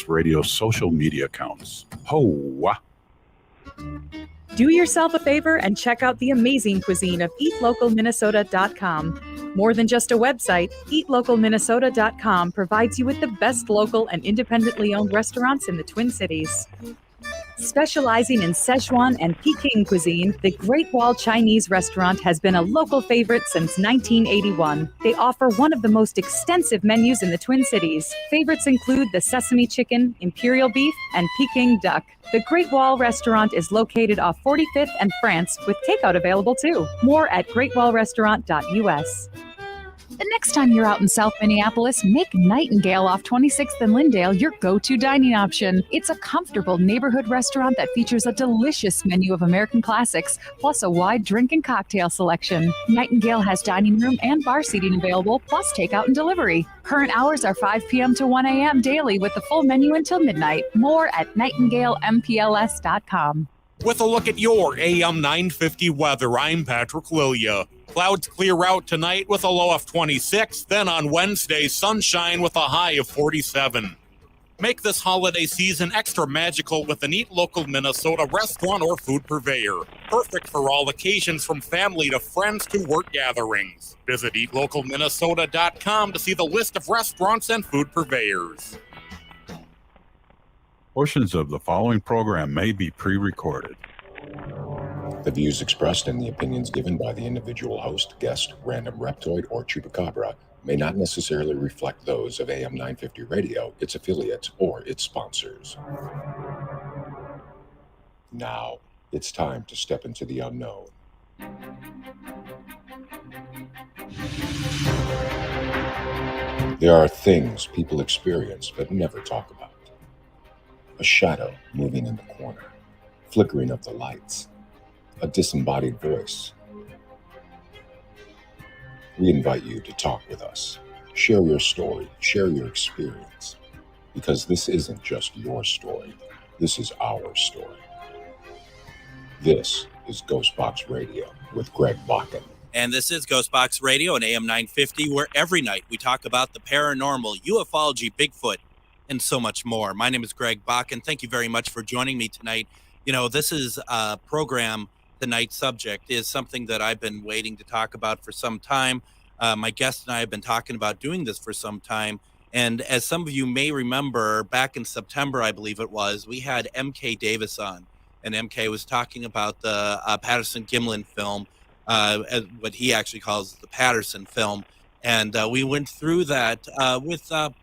Radio social media accounts. Ho-wah! Do yourself a favor and check out the amazing cuisine of eatlocalminnesota.com. More than just a website, eatlocalminnesota.com provides you with the best local and independently owned restaurants in the Twin Cities. Specializing in Szechuan and Peking cuisine, the Great Wall Chinese restaurant has been a local favorite since 1981. They offer one of the most extensive menus in the Twin Cities. Favorites include the sesame chicken, imperial beef, and Peking duck. The Great Wall restaurant is located off 45th and France, with takeout available too. More at greatwallrestaurant.us. The next time you're out in South Minneapolis, make Nightingale off 26th and Lyndale your go-to dining option. It's a comfortable neighborhood restaurant that features a delicious menu of American classics, plus a wide drink and cocktail selection. Nightingale has dining room and bar seating available, plus takeout and delivery. Current hours are 5 p.m. to 1 a.m. daily with the full menu until midnight. More at nightingalempls.com. With a look at your AM 950 weather, I'm Patrick Lilia. Clouds clear out tonight with a low of 26. Then on Wednesday, sunshine with a high of 47. Make this holiday season extra magical with an Eat Local Minnesota restaurant or food purveyor. Perfect for all occasions from family to friends to work gatherings. Visit eatlocalminnesota.com to see the list of restaurants and food purveyors. Portions of the following program may be pre-recorded. The views expressed and the opinions given by the individual host, guest, random reptoid, or chupacabra may not necessarily reflect those of AM 950 Radio, its affiliates, or its sponsors. Now, it's time to step into the unknown. There are things people experience but never talk about. A shadow moving in the corner, flickering of the lights, a disembodied voice. We invite you to talk with us. Share your story, share your experience, because this isn't just your story, this is our story. This is GhostBox Radio with Greg Bakun. And this is GhostBox Radio on AM 950, where every night we talk about the paranormal, ufology, Bigfoot, and so much more. My name is Greg Bakun. Thank you very much for joining me tonight. You know, this is a program. Tonight's subject is something that I've been waiting to talk about for some time. My guest and I have been talking about doing this for some time. And as some of you may remember, back in September, I believe it was, we had MK Davis on. And MK was talking about the Patterson-Gimlin film, what he actually calls the Patterson film. And we went through that with a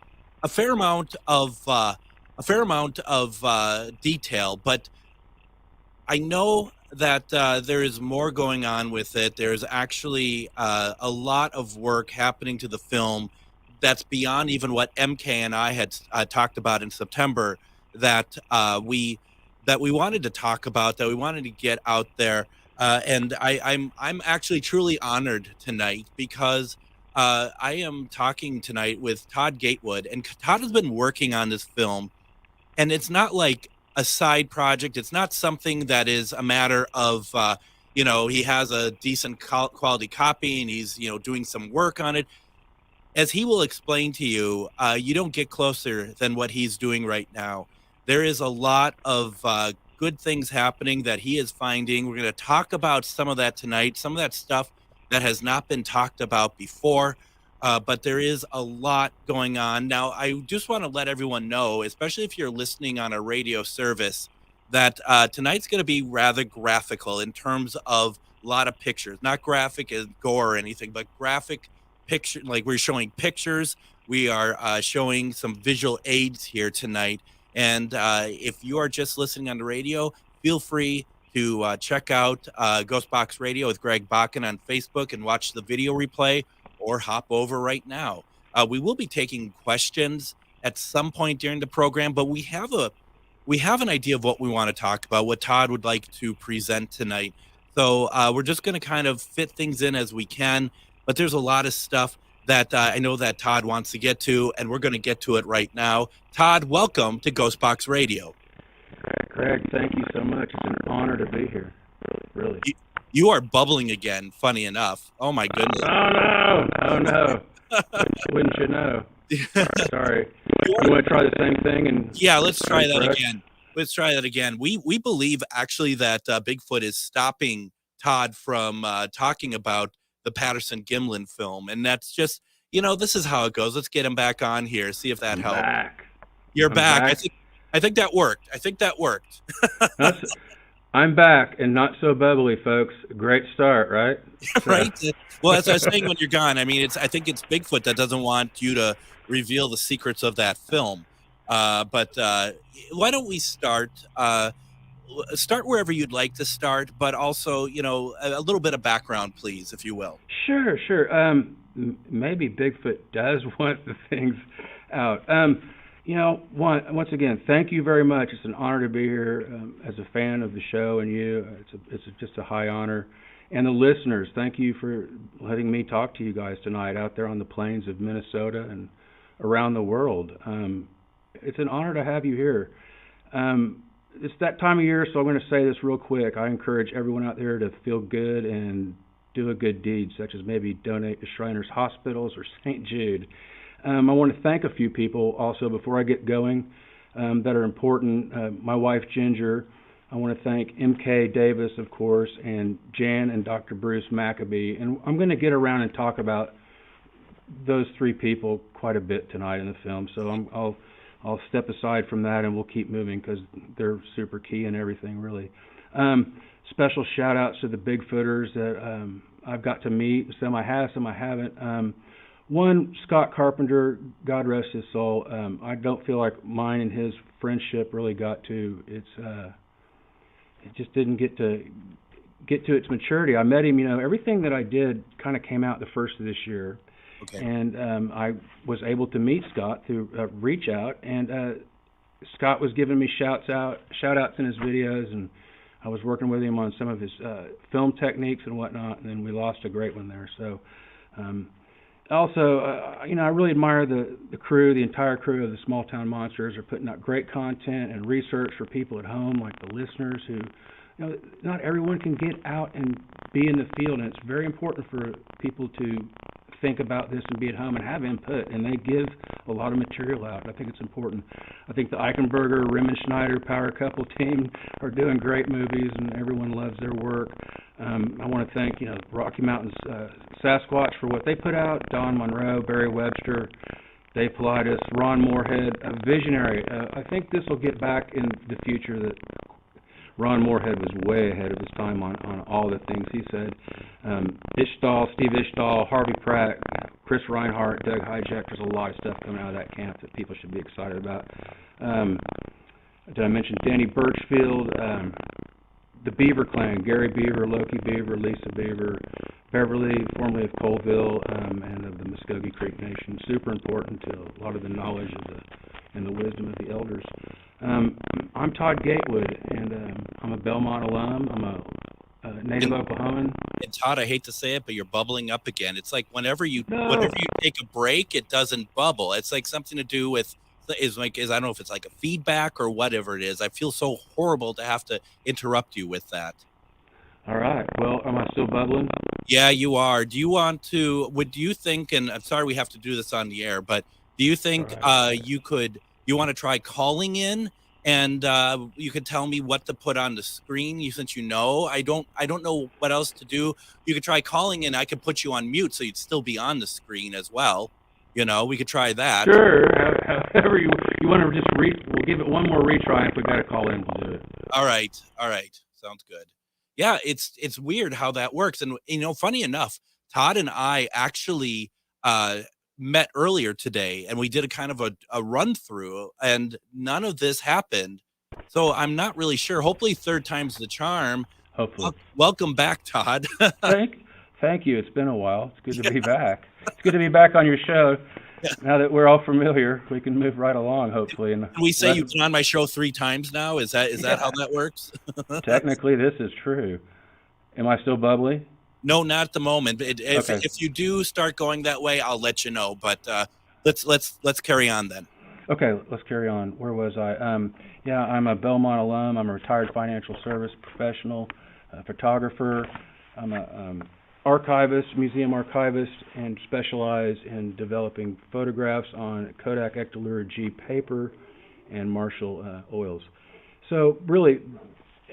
fair amount of detail. But I know that there is more going on with it. There's actually a lot of work happening to the film that's beyond even what MK and I had talked about in September that we wanted to talk about, that we wanted to get out there. And I'm actually truly honored tonight because I am talking tonight with Todd Gatewood, and Todd has been working on this film, and it's not like a side project. It's not something that is a matter of, he has a decent quality copy and he's, doing some work on it. As he will explain to you, you don't get closer than what he's doing right now. There is a lot of good things happening that he is finding. We're going to talk about some of that tonight, some of that stuff that has not been talked about before. But there is a lot going on. Now, I just want to let everyone know, especially if you're listening on a radio service, that tonight's going to be rather graphical in terms of a lot of pictures. Not graphic as gore or anything, but graphic picture. Like we're showing pictures. We are showing some visual aids here tonight. And if you are just listening on the radio, feel free to check out GhostBox Radio with Greg Bakun on Facebook and watch the video replay, or hop over right now. We will be taking questions at some point during the program, but we have an idea of what we want to talk about, what Todd would like to present tonight. So we're just going to kind of fit things in as we can, but there's a lot of stuff that I know that Todd wants to get to, and we're going to get to it right now. Todd, welcome to GhostBox Radio. Greg, thank you so much. It's an honor to be here. Really. You are bubbling again, funny enough. Oh, my goodness. Oh, no. Wouldn't you know? Sorry. You want to try the same thing? And yeah, let's try that again. Let's try that again. We believe actually that Bigfoot is stopping Todd from talking about the Patterson-Gimlin film, and that's just, this is how it goes. Let's get him back on here, see if that helps. You're back. I think that worked. I'm back and not so bubbly, folks. Great start, right? Right. Well, as I was saying when you're gone, I mean, I think it's Bigfoot that doesn't want you to reveal the secrets of that film. But why don't we start wherever you'd like to start, but also, a little bit of background, please, if you will. Sure. Maybe Bigfoot does want the things out. Once again, thank you very much. It's an honor to be here as a fan of the show and you. It's just a high honor. And the listeners, thank you for letting me talk to you guys tonight out there on the plains of Minnesota and around the world. It's an honor to have you here. It's that time of year, so I'm going to say this real quick. I encourage everyone out there to feel good and do a good deed, such as maybe donate to Shriners Hospitals or St. Jude. I want to thank a few people also before I get going that are important. My wife, Ginger. I want to thank M.K. Davis, of course, and Jan and Dr. Bruce Maccabee. And I'm going to get around and talk about those three people quite a bit tonight in the film. So I'll step aside from that and we'll keep moving because they're super key in everything, really. Special shout-outs to the Bigfooters that I've got to meet. Some I have, some I haven't. One, Scott Carpenter, God rest his soul. I don't feel like mine and his friendship really got to it just didn't get to its maturity. I met him, everything that I did kind of came out the first of this year. Okay. And I was able to meet Scott through Reach Out, and Scott was giving me shout outs in his videos, and I was working with him on some of his film techniques and whatnot, and then we lost a great one there. So also, I really admire the crew, the entire crew of the Small Town Monsters are putting out great content and research for people at home, like the listeners who, not everyone can get out and be in the field, and it's very important for people to think about this and be at home and have input, and they give a lot of material out. I think it's important. I think the Eichenberger, Riemenschneider power couple team are doing great movies, and everyone loves their work. I want to thank Rocky Mountains Sasquatch for what they put out, Don Monroe, Barry Webster, Dave Politis, Ron Moorhead, a visionary. I think this will get back in the future that Ron Moorhead was way ahead of his time on all the things he said. Steve Ishdahl, Harvey Pratt, Chris Reinhardt, Doug Hijack. There's a lot of stuff coming out of that camp that people should be excited about. Did I mention Danny Birchfield, the Beaver Clan, Gary Beaver, Loki Beaver, Lisa Beaver, Beverly, formerly of Colville, and of the Muskogee Creek Nation. Super important to a lot of the knowledge and the wisdom of the elders. I'm Todd Gatewood, and I'm a Belmont alum. I'm a native Oklahoman. And Todd, I hate to say it, but you're bubbling up again. It's like whenever you take a break, it doesn't bubble. It's like something to do with I don't know if it's like a feedback or whatever it is. I feel so horrible to have to interrupt you with that. All right. Well, am I still bubbling? Yeah, you are. Do you think, and I'm sorry we have to do this on the air, but do you think you want to try calling in and you could tell me what to put on the screen since I don't know what else to do. You could try calling in. I could put you on mute so you'd still be on the screen as well. We could try that. Sure. However you want to just we'll give it one more retry. If we got to call in, we'll do it. All right. Sounds good. Yeah, it's weird how that works. And, funny enough, Todd and I actually met earlier today, and we did a kind of a run through, and none of this happened. So I'm not really sure. Hopefully third time's the charm. Hopefully. Welcome back, Todd. Thank you. It's been a while. It's good to be back. It's good to be back on your show. Yeah. Now that we're all familiar, we can move right along, hopefully. And we say you've been on my show 3 times now. Is that how that works? Technically, this is true. Am I still bubbly? No, not at the moment. If you do start going that way, I'll let you know. But let's carry on then. Okay, let's carry on. Where was I? I'm a Belmont alum. I'm a retired financial service professional, photographer. I'm a archivist, museum archivist, and specialize in developing photographs on Kodak Ectolure G paper and Marshall oils. So really,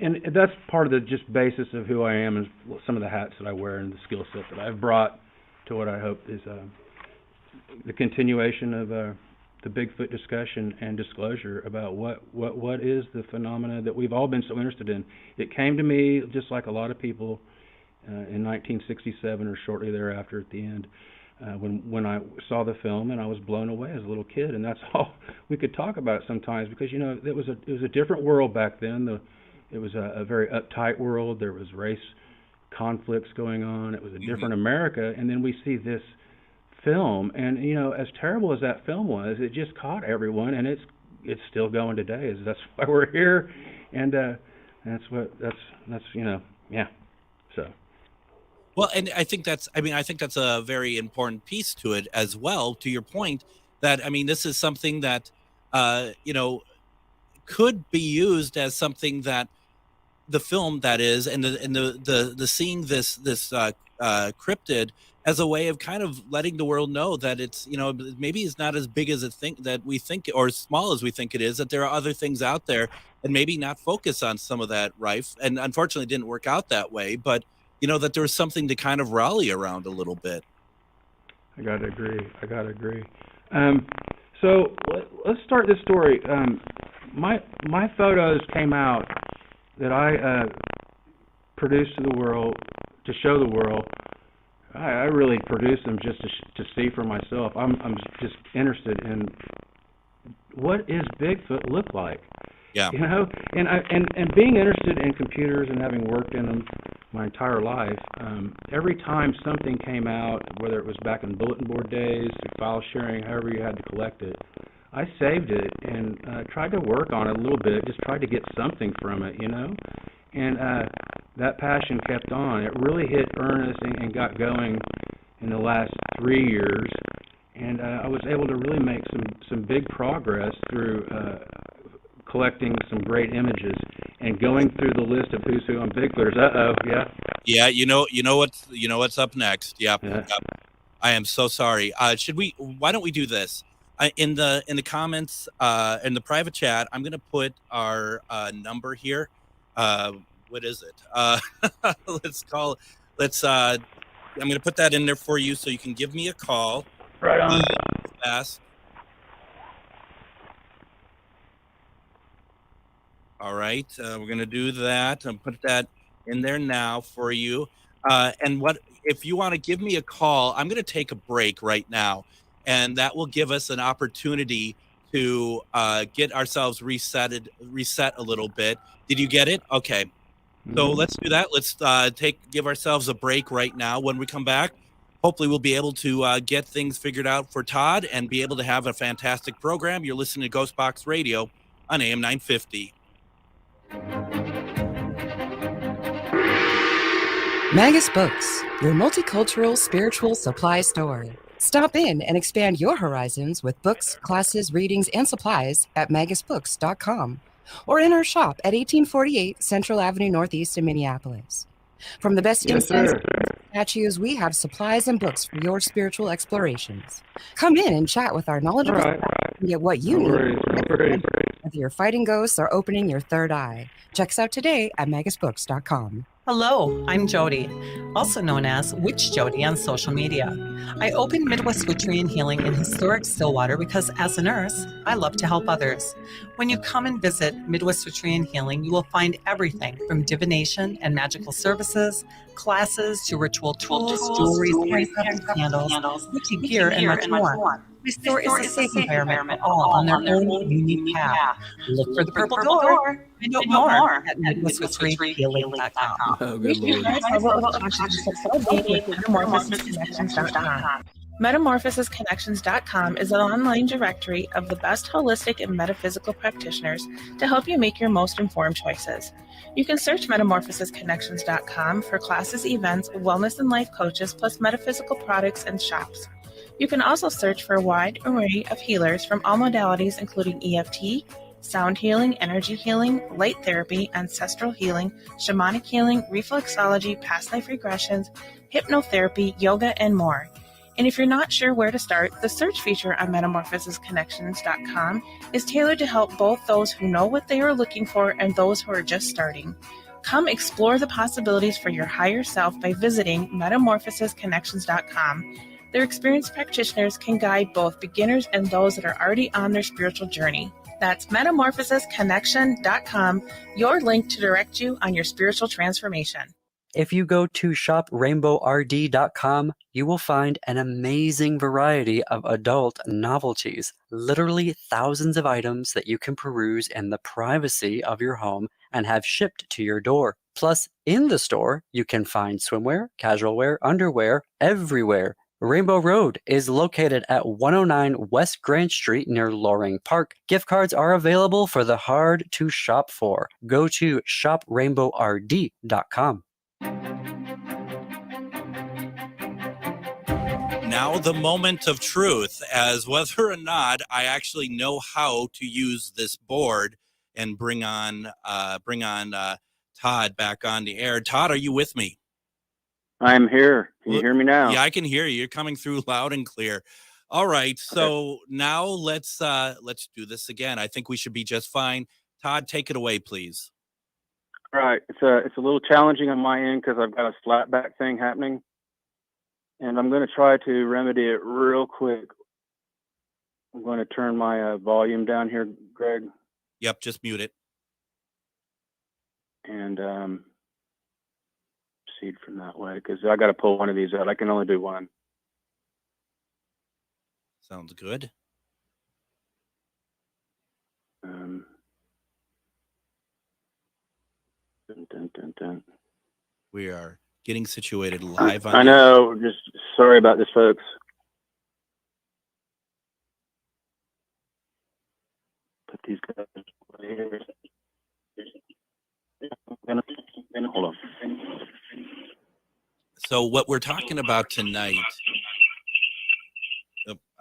and that's part of the just basis of who I am and some of the hats that I wear and the skill set that I've brought to what I hope is the continuation of the Bigfoot discussion and disclosure about what is the phenomena that we've all been so interested in. It came to me just like a lot of people in 1967 or shortly thereafter at the end when I saw the film, and I was blown away as a little kid, and that's all we could talk about sometimes because it was a different world back then. It was a very uptight world. There was race conflicts going on. It was a different America, and then we see this film, and as terrible as that film was, it just caught everyone, and it's still going today. That's why we're here, and that's yeah. So. Well, and I think that's a very important piece to it as well. To your point, that this is something that could be used as something that the film that is, and the seeing this cryptid as a way of kind of letting the world know that it's maybe it's not as big as we think or as small as we think it is. That there are other things out there, and maybe not focus on some of that rife. And unfortunately, it didn't work out that way, but. That there was something to kind of rally around a little bit. I gotta agree. So let's start this story. My photos came out that I produced to the world, to show the world. I really produced them just to see for myself. I'm just interested in what is Bigfoot look like. Yeah. And being interested in computers and having worked in them my entire life, every time something came out, whether it was back in bulletin board days, file sharing, however you had to collect it, I saved it and tried to work on it a little bit, just tried to get something from it, And that passion kept on. It really hit earnest and got going in the last 3 years, and I was able to really make some big progress through collecting some great images and going through the list of who's who on Bigfooters. Yeah, you know what's up next. Yep. I am so sorry. Why don't we do this? In the comments in the private chat, I'm gonna put our number here. What is it? I'm gonna put that in there for you so you can give me a call. Right on. Fast. All right, we're going to do that and put that in there now for you. And if you want to give me a call, I'm going to take a break right now, and that will give us an opportunity to get ourselves reset a little bit. Did you get it? Okay. So let's do that. Let's give ourselves a break right now. When we come back, hopefully we'll be able to get things figured out for Todd and be able to have a fantastic program. You're listening to GhostBox Radio on AM 950. Magus Books, your multicultural spiritual supply store. Stop in and expand your horizons with books, classes, readings, and supplies at magusbooks.com or in our shop at 1848 Central Avenue Northeast in Minneapolis. From the best incense statues, we have supplies and books for your spiritual explorations. Come in and chat with our knowledgeable staff and get what you need. Whether you're fighting ghosts or opening your third eye. Check us out today at magusbooks.com. Hello, I'm Jody, also known as Witch Jody on social media. I opened Midwest Witchery and Healing in historic Stillwater because as a nurse, I love to help others. When you come and visit Midwest Witchery and Healing, you will find everything from divination and magical services, classes to ritual tools, jewelry, candles, witchy gear, and much more. My store is a safe environment, all on their own unique path. Look for the purple door. Find out more at MidwestWitcheryHealing.com. Oh, good Lord. Metamorphosisconnections.com is an online directory of the best holistic and metaphysical practitioners to help you make your most informed choices. You can search metamorphosisconnections.com for classes, events, wellness and life coaches, plus metaphysical products and shops. You can also search for a wide array of healers from all modalities, including EFT, sound healing, energy healing, light therapy, ancestral healing, shamanic healing, reflexology, past life regressions, hypnotherapy, yoga, and more. And if you're not sure where to start, the search feature on metamorphosisconnections.com is tailored to help both those who know what they are looking for and those who are just starting. Come explore the possibilities for your higher self by visiting metamorphosisconnections.com. Their experienced practitioners can guide both beginners and those that are already on their spiritual journey. That's metamorphosisconnection.com, your link to direct you on your spiritual transformation. If you go to shoprainbowrd.com, you will find an amazing variety of adult novelties, literally thousands of items that you can peruse in the privacy of your home and have shipped to your door. Plus, in the store, you can find swimwear, casual wear, underwear, everywhere. Rainbow Road is located at 109 West Grand Street near Loring Park. Gift cards are available for the hard to shop for. Go to shoprainbowrd.com. Now the moment of truth, as whether or not I actually know how to use this board and bring on Todd back on the air. Todd, are you with me? I'm here. Can you hear me now? Yeah, I can hear you. You're coming through loud and clear. All right, so now let's do this again. I think we should be just fine. Todd, take it away, please. All right. It's a little challenging on my end because I've got a slapback thing happening. And I'm going to try to remedy it real quick. I'm going to turn my volume down here, Greg. Yep, just mute it. And proceed from that way because I got to pull one of these out. I can only do one. Sounds good. Dun, dun, dun, dun. We are getting situated live on. I know. Just sorry about this, folks. Put these guys here. Hold on. So what we're talking about tonight.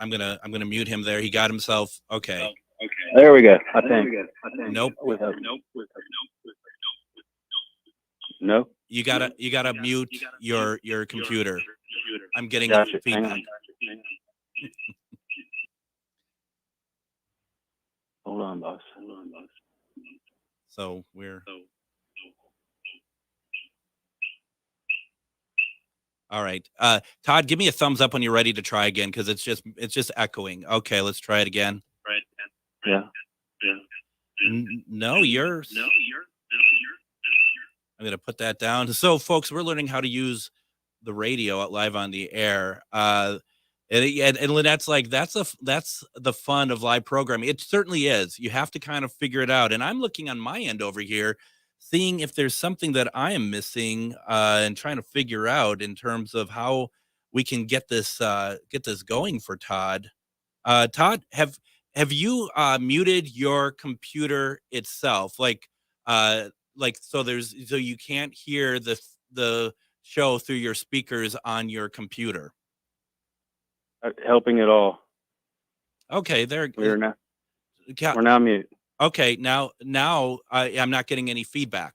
I'm gonna mute him there. He got himself. Okay. There we go. I think. Nope. No. You gotta mute your computer. I'm getting Gotcha. feedback. Hold on, boss. So we're all right. Todd, give me a thumbs up when you're ready to try again because it's just echoing. Okay, let's try it again. Right. Yeah. No, yours. I'm going to put that down. So, folks, we're learning how to use the radio at Live on the Air. And Lynette's like, that's the fun of live programming. It certainly is. You have to kind of figure it out. And I'm looking on my end over here, seeing if there's something that I am missing and trying to figure out in terms of how we can get this going for Todd. Todd, have you muted your computer itself? So you can't hear the show through your speakers on your computer. Helping at all. Okay, there. We're now mute. Okay, now I'm not getting any feedback.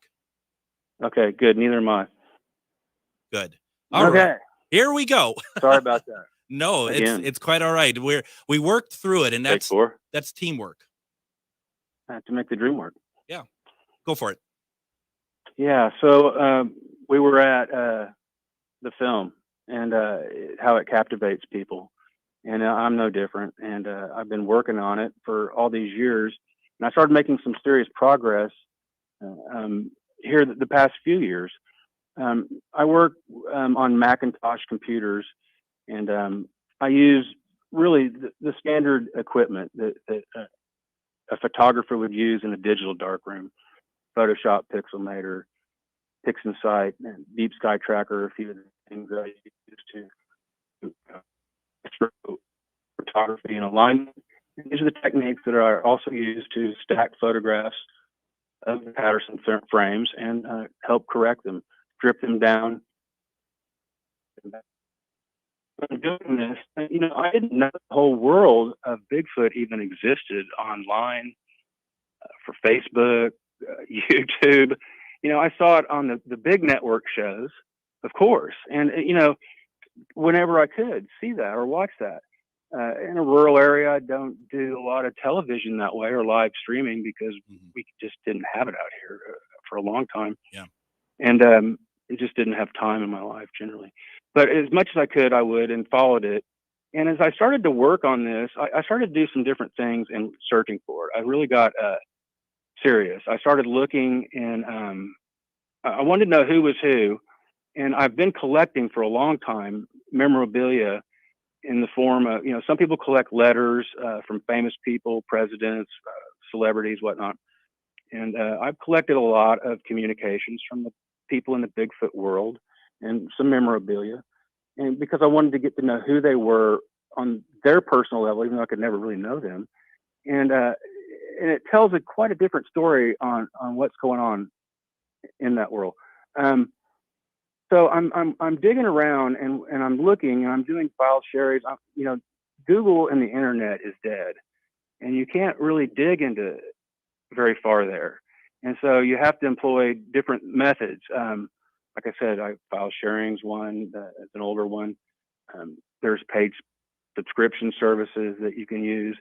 Okay, good. Neither am I. Good. All right. Here we go. Sorry about that. No, it's quite all right. We worked through it, and that's teamwork. I have to make the dream work. Yeah, go for it. Yeah, so we were at the film and how it captivates people, and I'm no different. And I've been working on it for all these years, and I started making some serious progress here the past few years. I work on Macintosh computers, and I use really the standard equipment that a photographer would use in a digital darkroom: Photoshop, Pixelmator, PixInsight, and Deep Sky Tracker, a few of the things that I use to photography and alignment. These are the techniques that are also used to stack photographs of the Patterson frames and help correct them, strip them down. I'm doing this, I didn't know the whole world of Bigfoot even existed online, for Facebook, YouTube. I saw it on the big network shows, of course. And, whenever I could see that or watch that. In a rural area, I don't do a lot of television that way or live streaming because we just didn't have it out here for a long time. Yeah. And it just didn't have time in my life generally. But as much as I could, I would, and followed it. And as I started to work on this, I started to do some different things and searching for it. I really got serious. I started looking, and I wanted to know who was who. And I've been collecting for a long time memorabilia in the form of, some people collect letters from famous people, presidents, celebrities, whatnot. And I've collected a lot of communications from the people in the Bigfoot world and some memorabilia. And because I wanted to get to know who they were on their personal level, even though I could never really know them. And it tells quite a different story on what's going on in that world. So I'm digging around and I'm looking and I'm doing file shares. Google and the internet is dead, and you can't really dig into very far there. And so you have to employ different methods. Like I said, file sharing's one. It's an older one. There's paid subscription services that you can use.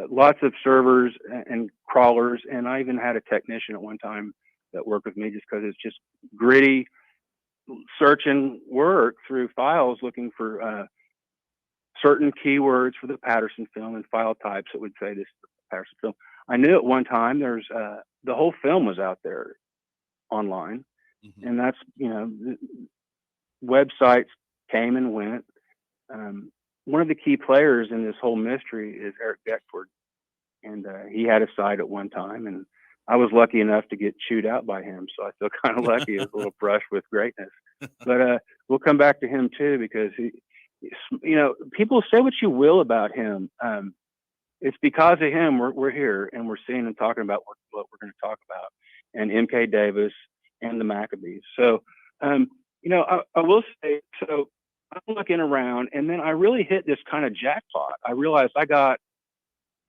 Lots of servers and crawlers, and I even had a technician at one time that worked with me just because it's just gritty search and work through files looking for certain keywords for the Patterson film and file types that would say this is the Patterson film. I knew at one time there's the whole film was out there online, and that's websites came and went. One of the key players in this whole mystery is Greg Bakun, and he had a site at one time, and I was lucky enough to get chewed out by him, so I feel kind of lucky. It was a little brush with greatness. But we'll come back to him too, because people say what you will about him. It's because of him we're here and we're seeing and talking about what we're going to talk about, and M.K. Davis and the Maccabees. So, I will say, so I'm looking around, and then I really hit this kind of jackpot. I realized I got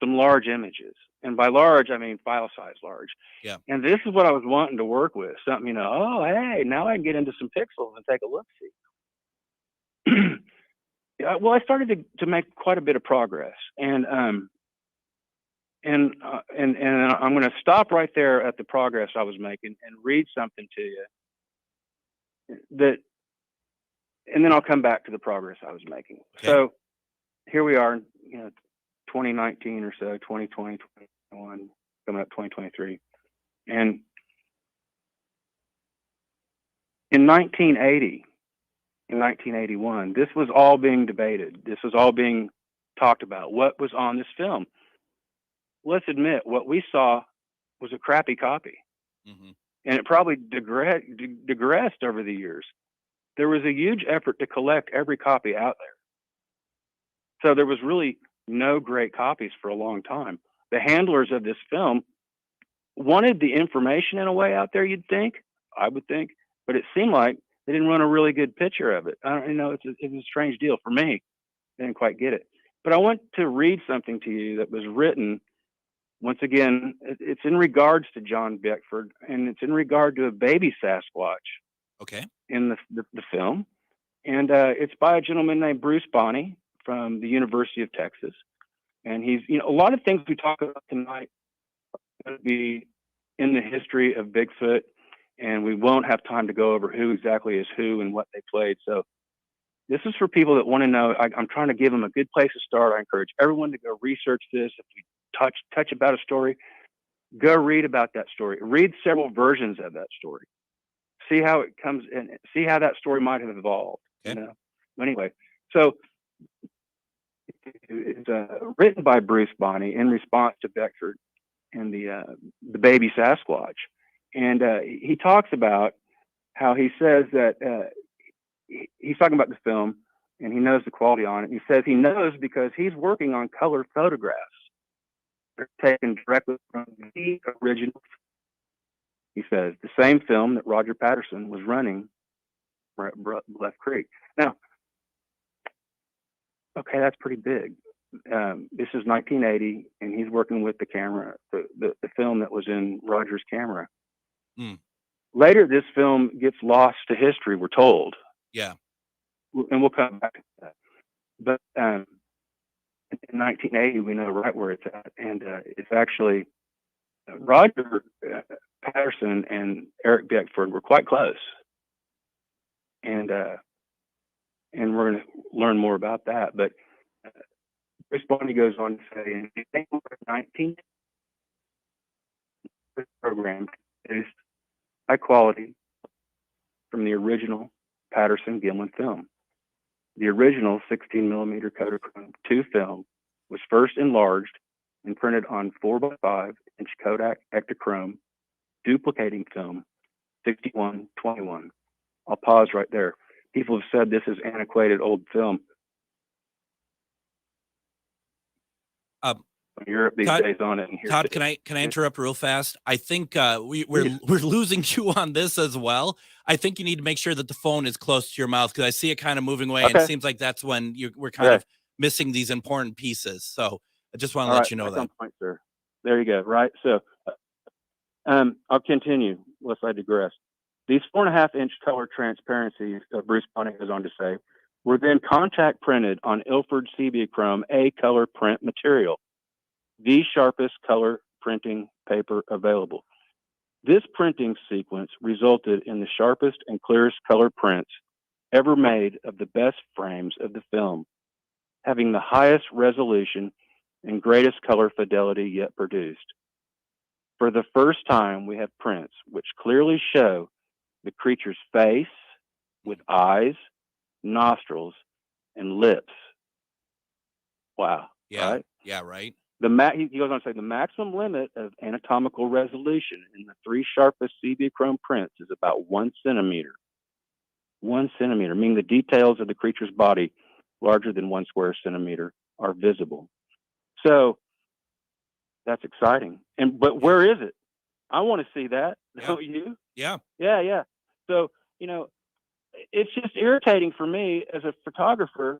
some large images. And by large, I mean file size large. Yeah. And this is what I was wanting to work with. Something, now I can get into some pixels and take a look see. Well, I started to make quite a bit of progress. And I'm going to stop right there at the progress I was making and read something to you and then I'll come back to the progress I was making. Okay. So here we are, 2019 or so, 2020, 2021, coming up 2023. And in 1980, in 1981, this was all being debated. This was all being talked about. What was on this film? Let's admit, what we saw was a crappy copy. Mm-hmm. And it probably digressed over the years. There was a huge effort to collect every copy out there. So there was really no great copies for a long time. The handlers of this film wanted the information in a way out there, I would think, but it seemed like they didn't run a really good picture of it. It's a strange deal for me. I didn't quite get it. But I want to read something to you that was written, once again, it's in regards to John Beckford, and it's in regard to a baby Sasquatch. Okay. In the film. And it's by a gentleman named Bruce Bonney from the University of Texas. And he's, a lot of things we talk about tonight are going to be in the history of Bigfoot, and we won't have time to go over who exactly is who and what they played. So this is for people that want to know. I'm trying to give them a good place to start. I encourage everyone to go research this. If you touch about a story, go read about that story. Read several versions of that story. See how it comes and see how that story might have evolved. Okay. Anyway, so it's written by Bruce Bonney in response to Beckford and the baby Sasquatch, and he talks about how he says that he's talking about the film and he knows the quality on it. He says he knows because he's working on color photographs. They're taken directly from the original. He says the same film that Roger Patterson was running at Bluff Creek. Now, okay, that's pretty big. This is 1980, and he's working with the camera, the film that was in Roger's camera. Mm. Later, this film gets lost to history, we're told. Yeah. And we'll come back to that. But in 1980, we know right where it's at, and it's actually Roger Patterson and Eric Beckford were quite close, and we're going to learn more about that. But Chris Bondy goes on to say, in January 19, this program is high quality from the original Patterson-Gimlin film. The original 16 millimeter Kodachrome 2 film was first enlarged and printed on 4x5 inch Kodak Ektachrome duplicating film 6121. I'll pause right there. People have said this is antiquated old film. Europe these days on it. And Todd, can I interrupt real fast? I think we're losing you on this as well. I think you need to make sure that the phone is close to your mouth, because I see it kind of moving away, and it seems like that's when we're kind of missing these important pieces. So I just want to let you know that. Point, sir. There you go. Right. So I'll continue, lest I digress. These 4.5 inch color transparencies, Bruce Bonnie goes on to say, were then contact printed on Ilford Chrome A color print material, the sharpest color printing paper available. This printing sequence resulted in the sharpest and clearest color prints ever made of the best frames of the film, having the highest resolution and greatest color fidelity yet produced. For the first time, we have prints which clearly show the creature's face with eyes, nostrils, and lips. Wow. Yeah. Right? Yeah. Right. He goes on to say the maximum limit of anatomical resolution in the 3 sharpest Chrome prints is about 1 centimeter. 1 centimeter, meaning the details of the creature's body larger than 1 square centimeter are visible. So that's exciting. But where is it? I want to see that. Don't you? Yeah. Yeah. So, it's just irritating for me as a photographer.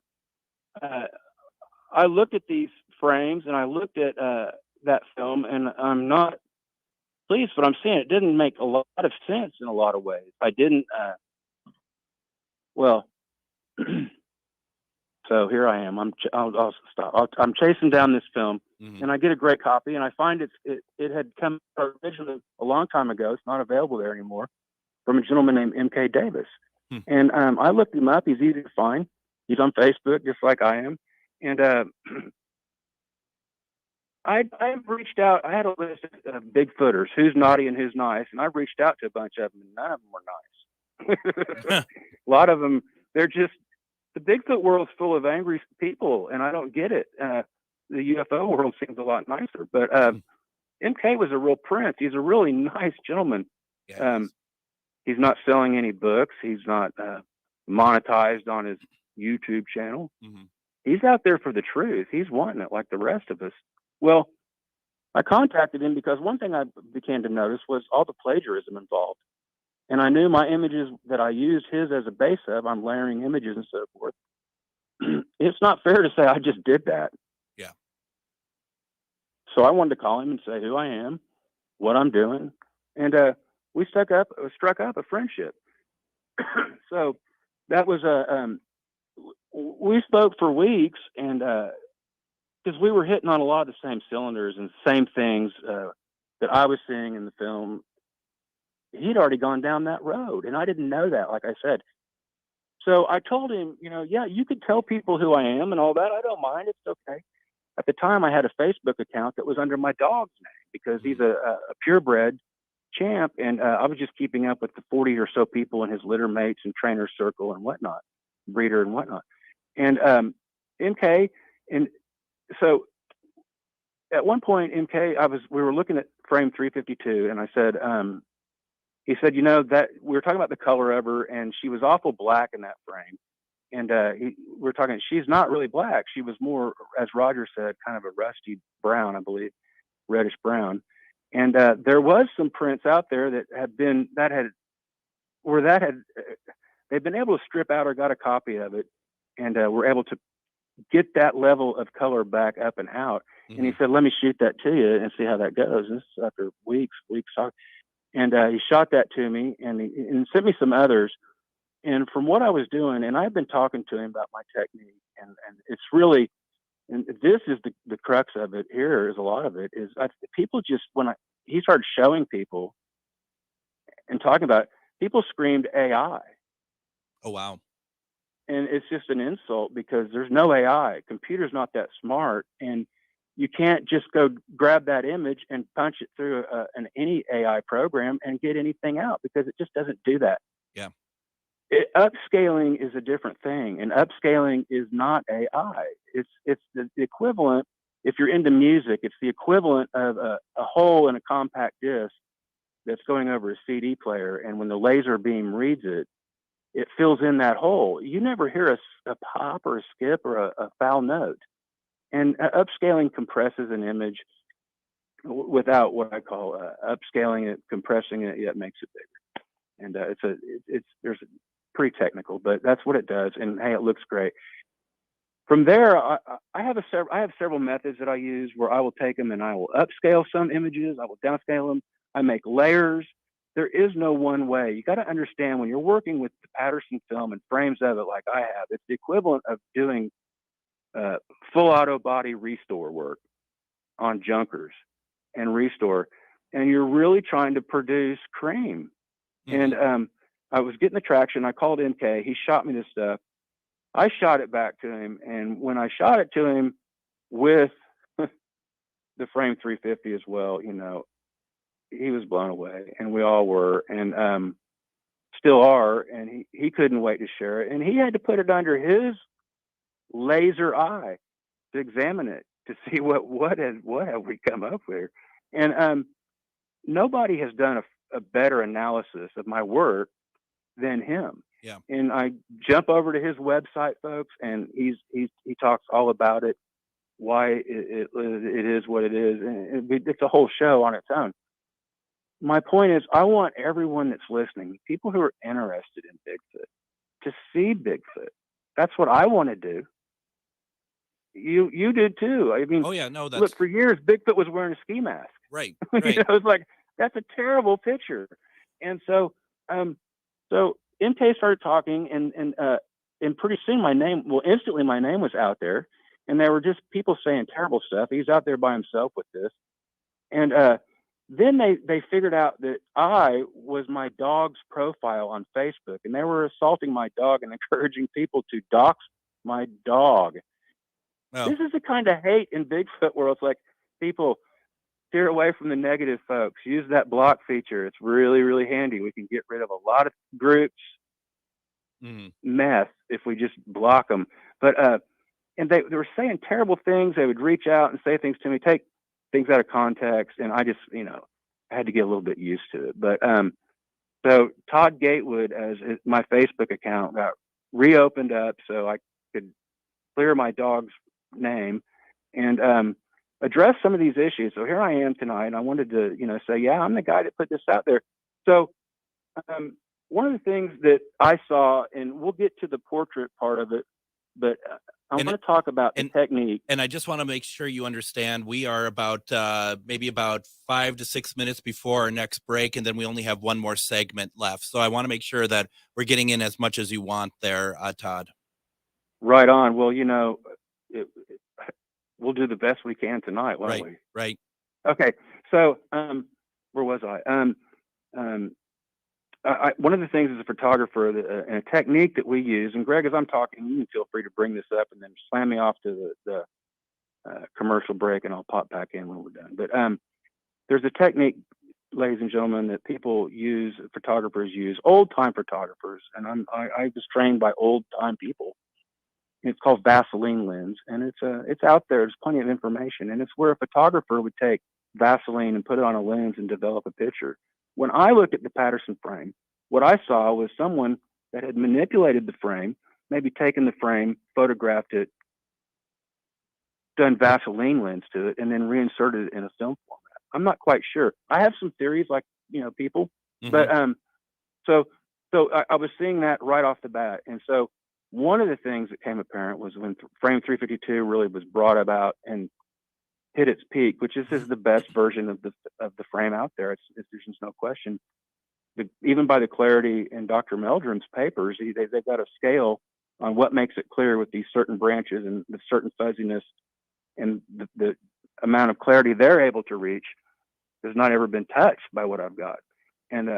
I looked at these frames and I looked at that film, and I'm not pleased with what I'm seeing. It didn't make a lot of sense in a lot of ways. I didn't, so here I am. I'll stop. I'm chasing down this film, and I get a great copy, and I find it had come originally a long time ago. It's not available there anymore, from a gentleman named M.K. Davis. And I looked him up. He's easy to find. He's on Facebook, just like I am. And I reached out. I had a list of Bigfooters, who's naughty and who's nice, and I reached out to a bunch of them, and none of them were nice. A lot of them, they're just, the Bigfoot world's full of angry people, and I don't get it. The UFO world seems a lot nicer, but MK was a real prince. He's a really nice gentleman. Yeah, he's not selling any books. He's not monetized on his YouTube channel. He's out there for the truth. He's wanting it like the rest of us. Well, I contacted him because one thing I began to notice was all the plagiarism involved. And I knew my images that I used his as a base of, I'm layering images and so forth. It's not fair to say I just did that. Yeah. So I wanted to call him and say who I am, what I'm doing. And we struck up a friendship. So that was we spoke for weeks, and because we were hitting on a lot of the same cylinders and same things that I was seeing in the film. He'd already gone down that road, and I didn't know that, like I said. So I told him, yeah, you could tell people who I am and all that. I don't mind. It's okay. At the time, I had a Facebook account that was under my dog's name because he's a purebred champ, and I was just keeping up with the 40 or so people in his litter mates and trainer circle and whatnot, breeder and whatnot. And MK, and so at one point, MK, we were looking at frame 352, and I said, he said, that we were talking about the color of her, and she was awful black in that frame. And we were talking, she's not really black. She was more, as Roger said, kind of a rusty brown, I believe, reddish brown. And there was some prints out there that they'd been able to strip out or got a copy of it, and were able to get that level of color back up and out. And he said, let me shoot that to you and see how that goes. And this is after weeks talking. And he shot that to me, and he sent me some others. And from what I was doing, and I've been talking to him about my technique, and it's really, and this is the crux of it. Here is a lot of it is people just he started showing people and talking about it, people screamed AI. Oh wow. And it's just an insult because there's no AI. Computer's not that smart, and you can't just go grab that image and punch it through any AI program and get anything out, because it just doesn't do that. Yeah. Upscaling is a different thing, and upscaling is not AI. It's the equivalent. If you're into music, it's the equivalent of a hole in a compact disc that's going over a CD player, and when the laser beam reads it, it fills in that hole. You never hear a pop or a skip or a foul note. And upscaling compresses an image without what I call upscaling it, compressing it. Yeah, it makes it bigger. And there's pretty technical, but that's what it does. And hey, it looks great. From there, I have several methods that I use where I will take them and I will upscale some images. I will downscale them. I make layers. There is no one way. You got to understand, when you're working with the Patterson film and frames of it like I have, it's the equivalent of doing full auto body restore work on junkers and restore, and you're really trying to produce cream. Mm-hmm. And I was getting the traction. I called MK. He shot me this stuff. I shot it back to him, and when I shot it to him with the frame 350 as well, he was blown away, and we all were, and still are. And he couldn't wait to share it, and he had to put it under his laser eye to examine it to see what have we come up with. And nobody has done a better analysis of my work than him. Yeah. And I jump over to his website, folks, and he talks all about it, why it is what it is, and it's a whole show on its own. My point is, I want everyone that's listening, people who are interested in Bigfoot, to see Bigfoot. That's what I want to do. You did too. I mean, oh yeah, no, that's... look, for years Bigfoot was wearing a ski mask. Right. It's like, that's a terrible picture. And so MK started talking, and pretty soon instantly my name was out there, and there were just people saying terrible stuff. He's out there by himself with this, and then they figured out that I was my dog's profile on Facebook, and they were assaulting my dog and encouraging people to dox my dog. Oh. This is the kind of hate in Bigfoot where it's like, people, steer away from the negative, folks. Use that block feature. It's really, really handy. We can get rid of a lot of groups mess if we just block them. But and they were saying terrible things. They would reach out and say things to me, take things out of context, and I just, I had to get a little bit used to it. But so Todd Gatewood, as my Facebook account, got reopened up so I could clear my dog's name and address some of these issues. So here I am tonight, and I wanted to, say, yeah, I'm the guy that put this out there. So one of the things that I saw, and we'll get to the portrait part of it, but I want to talk about the technique. And I just want to make sure you understand, we are about maybe about 5 to 6 minutes before our next break, and then we only have one more segment left. So I want to make sure that we're getting in as much as you want there, Todd. Right on. Well, we'll do the best we can tonight, won't we? Right. Okay. So where was I? One of the things as a photographer, and a technique that we use, and Greg, as I'm talking, you can feel free to bring this up and then slam me off to the commercial break, and I'll pop back in when we're done. But there's a technique, ladies and gentlemen, that people use, photographers use, old-time photographers, and I was trained by old-time people. It's called Vaseline lens, and it's out there. There's plenty of information, and it's where a photographer would take Vaseline and put it on a lens and develop a picture. When I looked at the Patterson frame, what I saw was someone that had manipulated the frame, maybe taken the frame, photographed it, done Vaseline lens to it, and then reinserted it in a film format. I'm not quite sure. I have some theories, like people, but so I was seeing that right off the bat, and so one of the things that came apparent was when frame 352 really was brought about and hit its peak, which is the best version of the frame out there. There's no question. even by the clarity in Dr. Meldrum's papers, they've got a scale on what makes it clear with these certain branches and the certain fuzziness, and the amount of clarity they're able to reach has not ever been touched by what I've got. And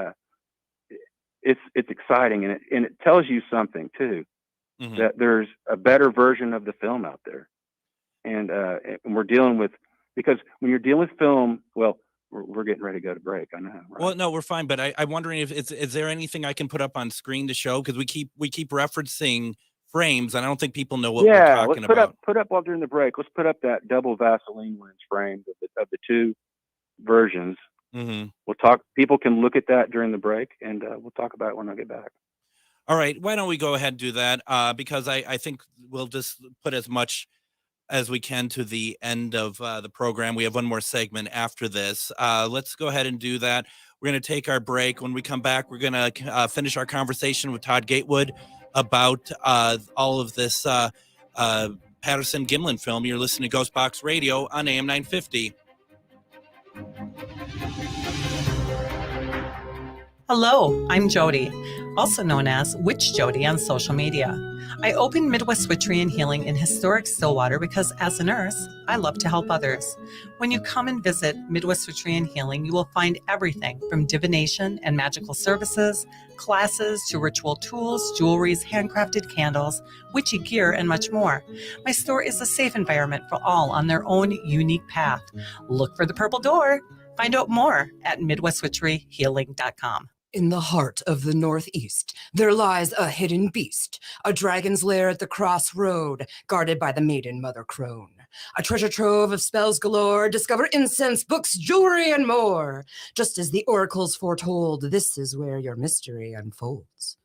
it's exciting, and it tells you something too, that there's a better version of the film out there. And we're dealing with, because when you're dealing with film, well, we're getting ready to go to break. I know. Right? Well, no, we're fine. But I'm wondering if is there anything I can put up on screen to show? Because we keep referencing frames, and I don't think people know what we're talking about. Put up while during the break. Let's put up that double Vaseline lens frame of the two versions. We'll talk. People can look at that during the break, and we'll talk about it when I get back. All right. Why don't we go ahead and do that? Because I think we'll just put as much as we can to the end of the program. We have one more segment after this. Let's go ahead and do that. We're going to take our break. When we come back, we're going to finish our conversation with Todd Gatewood about all of this Patterson-Gimlin film. You're listening to GhostBox Radio on AM 950. Hello, I'm Jody, also known as Witch Jody on social media. I open Midwest Witchery and Healing in historic Stillwater because as a nurse, I love to help others. When you come and visit Midwest Witchery and Healing, you will find everything from divination and magical services, classes to ritual tools, jewelries, handcrafted candles, witchy gear, and much more. My store is a safe environment for all on their own unique path. Look for the purple door. Find out more at MidwestWitcheryHealing.com. In the heart of the Northeast, there lies a hidden beast, a dragon's lair at the crossroad, guarded by the maiden Mother Crone. A treasure trove of spells galore, discover incense, books, jewelry, and more. Just as the oracles foretold, this is where your mystery unfolds.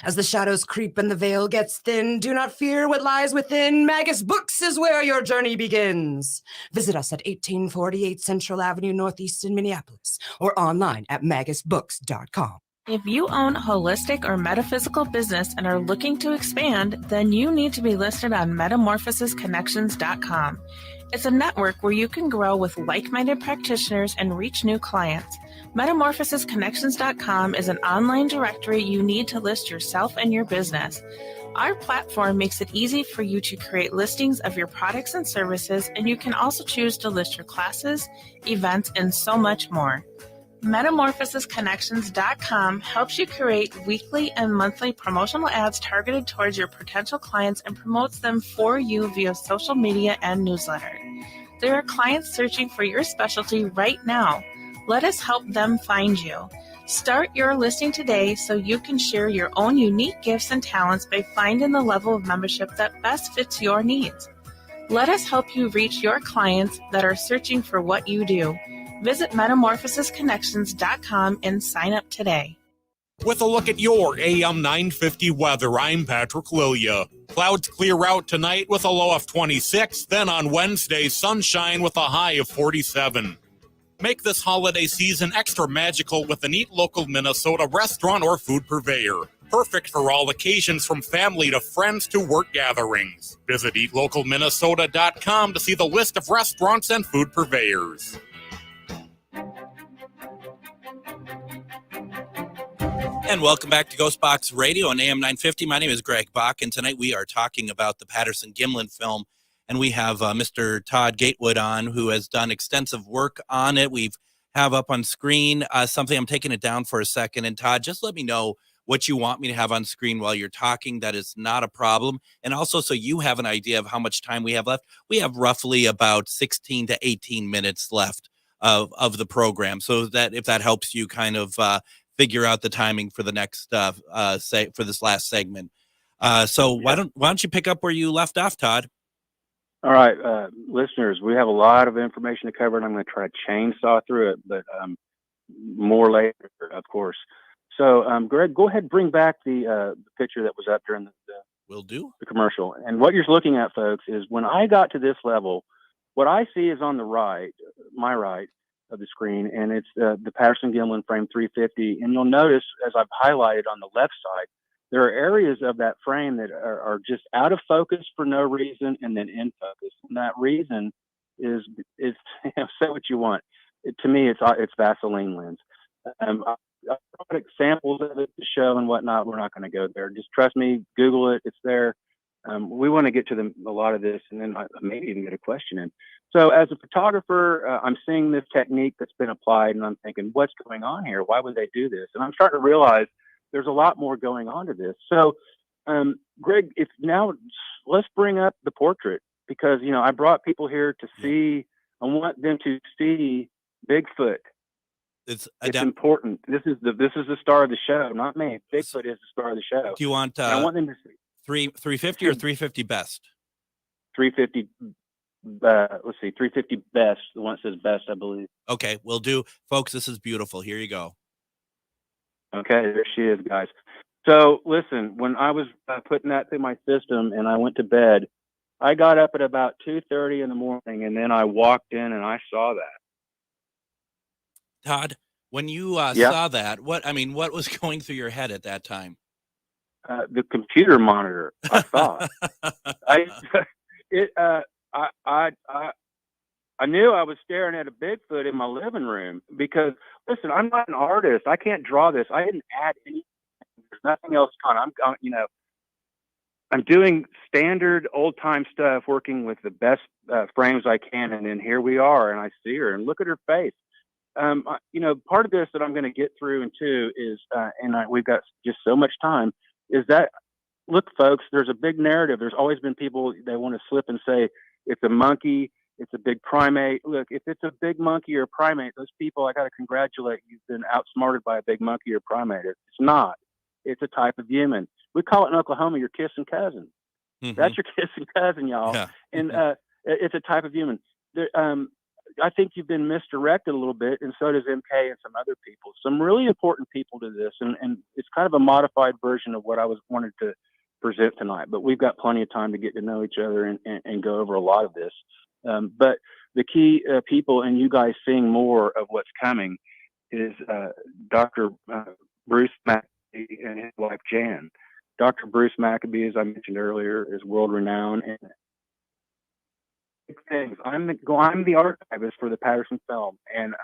As the shadows creep and the veil gets thin, do not fear what lies within. Magus Books is where your journey begins. Visit us at 1848 Central Avenue Northeast in Minneapolis, or online at magusbooks.com. If you own a holistic or metaphysical business and are looking to expand, then you need to be listed on metamorphosisconnections.com. It's a network where you can grow with like-minded practitioners and reach new clients. Metamorphosisconnections.com is an online directory you need to list yourself and your business. Our platform makes it easy for you to create listings of your products and services, and you can also choose to list your classes, events, and so much more. Metamorphosisconnections.com helps you create weekly and monthly promotional ads targeted towards your potential clients and promotes them for you via social media and newsletter. There are clients searching for your specialty right now. Let us help them find you. Start your listing today so you can share your own unique gifts and talents by finding the level of membership that best fits your needs. Let us help you reach your clients that are searching for what you do. Visit metamorphosisconnections.com and sign up today. With a look at your AM 950 weather, I'm Patrick Lilia. Clouds clear out tonight with a low of 26, then on Wednesday, sunshine with a high of 47. Make this holiday season extra magical with an Eat Local Minnesota restaurant or food purveyor. Perfect for all occasions from family to friends to work gatherings. Visit eatlocalminnesota.com to see the list of restaurants and food purveyors. And welcome back to GhostBox Radio on AM 950. My name is Greg Bakun. Tonight we are talking about the Patterson-Gimlin film, and we have Mr. Todd Gatewood on, who has done extensive work on it. We have up on screen something. I'm taking it down for a second. And Todd, just let me know what you want me to have on screen while you're talking. That is not a problem. And also, so you have an idea of how much time we have left. We have roughly about 16 to 18 minutes left of the program. So that if that helps you kind of figure out the timing for the next for this last segment. So why don't you pick up where you left off, Todd? All right, listeners, we have a lot of information to cover, and I'm going to try to chainsaw through it, but more later, of course. So, Greg, go ahead and bring back the picture that was up during Will do. The commercial. And what you're looking at, folks, is when I got to this level, what I see is on the right, my right of the screen, and it's the Patterson-Gimlin frame 350. And you'll notice, as I've highlighted on the left side, there are areas of that frame that are just out of focus for no reason and then in focus. And that reason is you know, say what you want. To me, it's Vaseline lens. I brought took samples of it to show and whatnot. We're not going to go there. Just trust me. Google it. It's there. We want to get to a lot of this, and then maybe even get a question in. So as a photographer, I'm seeing this technique that's been applied, and I'm thinking, what's going on here? Why would they do this? And I'm starting to realize there's a lot more going on to this. So, Greg, let's bring up the portrait, because, I brought people here to see, I want them to see Bigfoot. It's important. This is the star of the show, not me. Bigfoot is the star of the show. Do you want I want them to see 350 or 350 best? 350. Let's see, 350 best. The one that says best, I believe. Okay, we'll do, folks. This is beautiful. Here you go. Okay, there she is, guys. So listen, when I was putting that through my system and I went to bed, I got up at about 2:30 in the morning, and then I walked in and I saw that. Todd, when you saw that, what was going through your head at that time? The computer monitor. I thought. I knew I was staring at a Bigfoot in my living room, because listen, I'm not an artist. I can't draw this. I didn't add anything. There's nothing else on. I'm doing standard old time stuff, working with the best frames I can, and then here we are, and I see her, and look at her face. Part of this that I'm going to get through into is, we've got just so much time, is that, look, folks, there's a big narrative. There's always been people, they want to slip and say it's a monkey, it's a big primate. Look, if it's a big monkey or a primate, those people, I got to congratulate you. You've been outsmarted by a big monkey or primate. It's not. It's a type of human. We call it in Oklahoma your kissing cousin. Mm-hmm. That's your kissing cousin, y'all. Yeah. And it's a type of human. I think you've been misdirected a little bit, and so does MK and some other people. Some really important people to this, and it's kind of a modified version of what I wanted to present tonight. But we've got plenty of time to get to know each other and go over a lot of this. But the key people, and you guys seeing more of what's coming, is Dr. Bruce Maccabee and his wife Jan. Dr. Bruce Maccabee, as I mentioned earlier, is world-renowned. And things. I'm the archivist for the Patterson film, and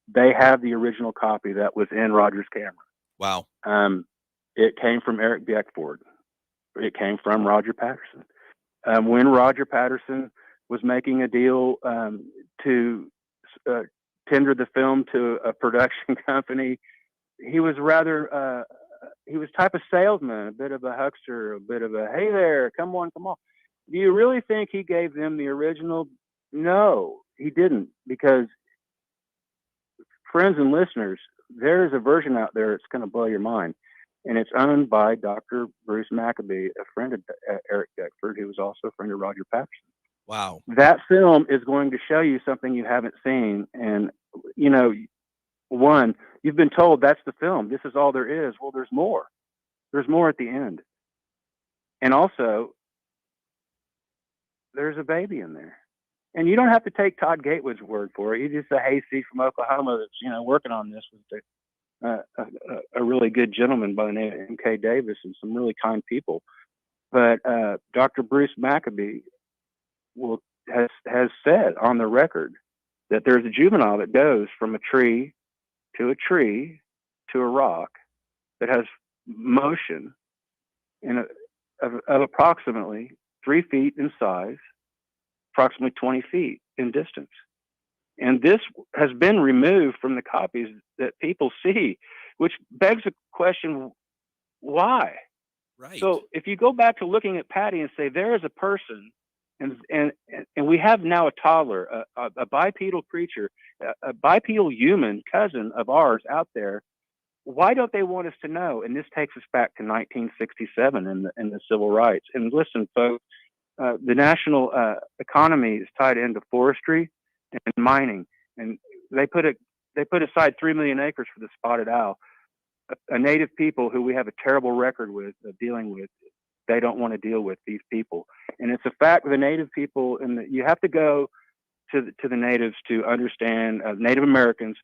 they have the original copy that was in Roger's camera. Wow. It came from Eric Beckford. It came from Roger Patterson. When Roger Patterson was making a deal to tender the film to a production company, he was he was type of salesman, a bit of a huckster, a bit of a, hey there, come on. Do you really think he gave them the original? No, he didn't, because, friends and listeners, there is a version out there that's going to blow your mind, and it's owned by Dr. Bruce Maccabee, a friend of Eric Beckford, who was also a friend of Roger Patterson. Wow. That film is going to show you something you haven't seen, and, you've been told that's the film. This is all there is. Well, there's more. There's more at the end. And also, there's a baby in there. And you don't have to take Todd Gatewood's word for it. You just say, hey, see, from Oklahoma that's, working on this with a really good gentleman by the name of MK Davis and some really kind people. But Dr. Bruce Maccabee has said on the record that there's a juvenile that goes from a tree to a rock that has motion of approximately 3 feet in size, approximately 20 feet in distance. And this has been removed from the copies that people see, which begs the question, why? Right. So if you go back to looking at Patty and say, there is a person, and we have now a toddler, a bipedal creature, a bipedal human cousin of ours out there. Why don't they want us to know? And this takes us back to 1967 and the civil rights. And listen, folks, the national economy is tied into forestry and mining, and they put aside 3 million acres for the spotted owl. A native people who we have a terrible record with dealing with, they don't want to deal with these people. And it's a fact of the native people, and you have to go to the natives to understand. Native Americans,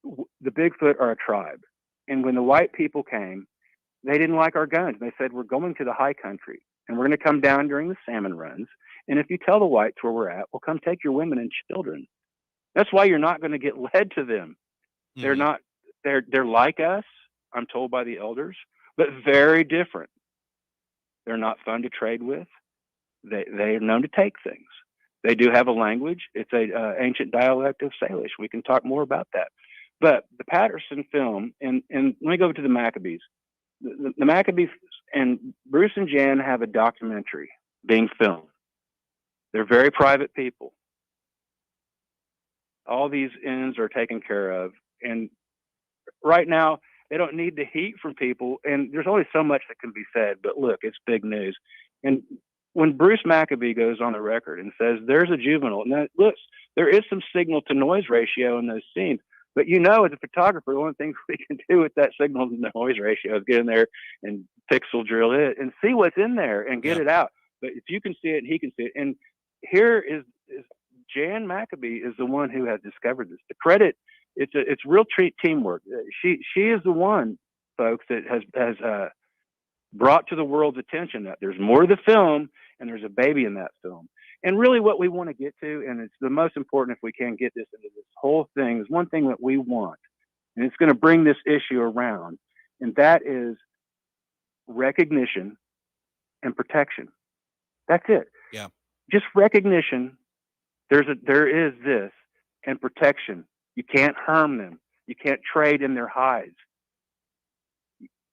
the Bigfoot are a tribe, and when the white people came, they didn't like our guns. They said, we're going to the high country, and we're going to come down during the salmon runs, and if you tell the whites where we're at, we'll come take your women and children. That's why you're not going to get led to them. Mm-hmm. they're like us, I'm told by the elders, but very different. They're not fun to trade with. They are known to take things. They do have a language. It's a ancient dialect of Salish. We can talk more about that. But the Patterson film, and let me go to the Maccabees. The Maccabees and Bruce and Jan have a documentary being filmed. They're very private people. All these ends are taken care of. And right now, they don't need the heat from people. And there's only so much that can be said. But look, it's big news. And when Bruce Maccabee goes on the record and says there's a juvenile, and look, there is some signal to noise ratio in those scenes. But as a photographer, one of the things we can do with that signal to noise ratio is get in there and pixel drill it and see what's in there and get it out. But if you can see it and he can see it, and here is Jan Maccabee is the one who has discovered this. The credit, it's real teamwork. She is the one, folks, that has brought to the world's attention that there's more to the film and there's a baby in that film. And really what we want to get to, and it's the most important if we can get this into this whole thing, is one thing that we want, and it's going to bring this issue around, and that is recognition and protection. That's it. Yeah. Just recognition. There is this, and protection. You can't harm them. You can't trade in their hides.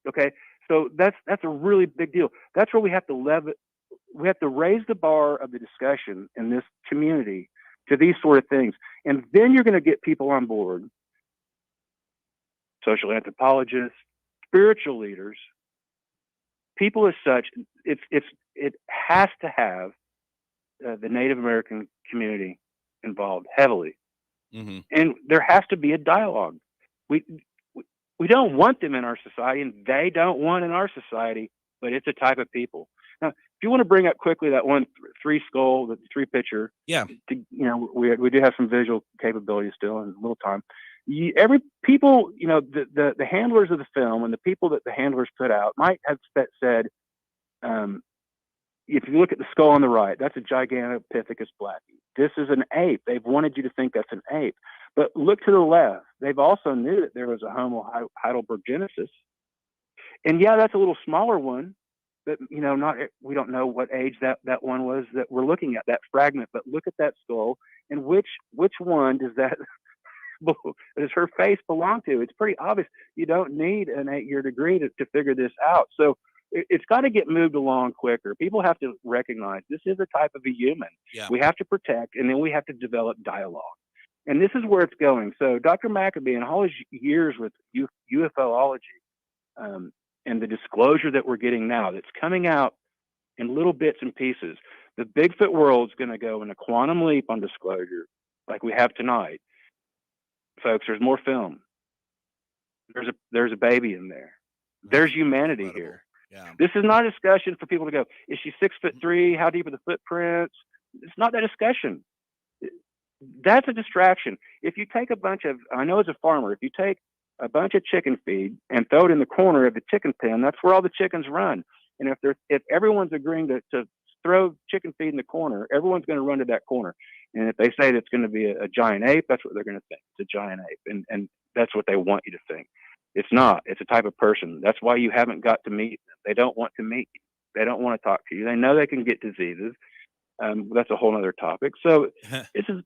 Okay? So that's a really big deal. That's where we have to raise the bar of the discussion in this community to these sort of things. And then you're going to get people on board, social anthropologists, spiritual leaders, people as such. It has to have the Native American community involved heavily. Mm-hmm. And there has to be a dialogue. We don't want them in our society, and they don't want in our society, but it's a type of people. Now, if you want to bring up quickly that one three skull, the three picture, we do have some visual capabilities still in a little time. Every people, the handlers of the film and the people that the handlers put out might have said, if you look at the skull on the right, that's a Gigantopithecus blackie. This is an ape. They've wanted you to think that's an ape. But look to the left. They've also knew that there was a Homo heidelbergensis. And that's a little smaller one. But, we don't know what age that one was that we're looking at, that fragment. But look at that skull. And which one does her face belong to? It's pretty obvious. You don't need an 8-year degree to figure this out. So it's got to get moved along quicker. People have to recognize this is a type of a human. Yeah. We have to protect, and then we have to develop dialogue. And this is where it's going. So Dr. Maccabee, in all his years with UFOlogy, and the disclosure that we're getting now, that's coming out in little bits and pieces, the Bigfoot world's going to go in a quantum leap on disclosure like we have tonight. Folks, there's more film. There's a baby in there. There's humanity incredible. Here. Yeah. This is not a discussion for people to go, is she 6'3"? How deep are the footprints? It's not that discussion. That's a distraction. If you take I know as a farmer, if you take a bunch of chicken feed and throw it in the corner of the chicken pen, that's where all the chickens run. And if everyone's agreeing to throw chicken feed in the corner, everyone's going to run to that corner. And if they say that it's going to be a giant ape, that's what they're going to think. It's a giant ape. And that's what they want you to think. It's not. It's a type of person. That's why you haven't got to meet them. They don't want to meet you. They don't want to talk to you. They know they can get diseases. That's a whole other topic. So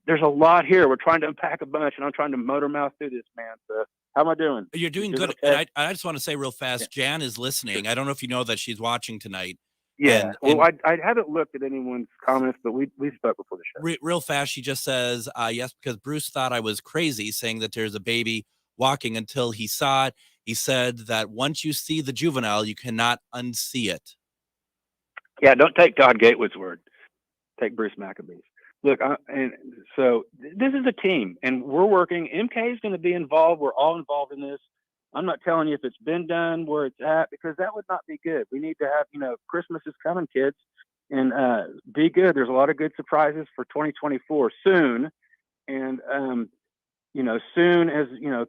there's a lot here. We're trying to unpack a bunch, and I'm trying to motor mouth through this, man. So how am I doing? You're doing good. Okay? And I just want to say real fast, Jan is listening. I don't know if you know that she's watching tonight. Yeah. I haven't looked at anyone's comments, but we spoke before the show. Real fast, she just says, yes, because Bruce thought I was crazy saying that there's a baby walking until he saw it. He said that once you see the juvenile, you cannot unsee it. Yeah, don't take Todd Gatewood's word. Take Bruce Maccabee's. Look, and so this is a team, and we're working. MK is going to be involved. We're all involved in this. I'm not telling you if it's been done, where it's at, because that would not be good. We need to have, Christmas is coming, kids, and be good. There's a lot of good surprises for 2024 soon. And, soon as,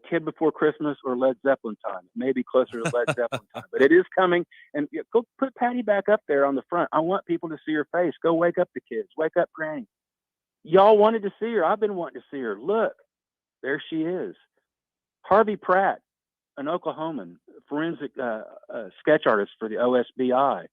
Kid Before Christmas or Led Zeppelin time, maybe closer to Led Zeppelin time, but it is coming. And go put Patty back up there on the front. I want people to see her face. Go wake up the kids. Wake up Granny. Y'all wanted to see her. I've been wanting to see her. Look, there she is. Harvey Pratt. an Oklahoman, forensic sketch artist for the OSBI,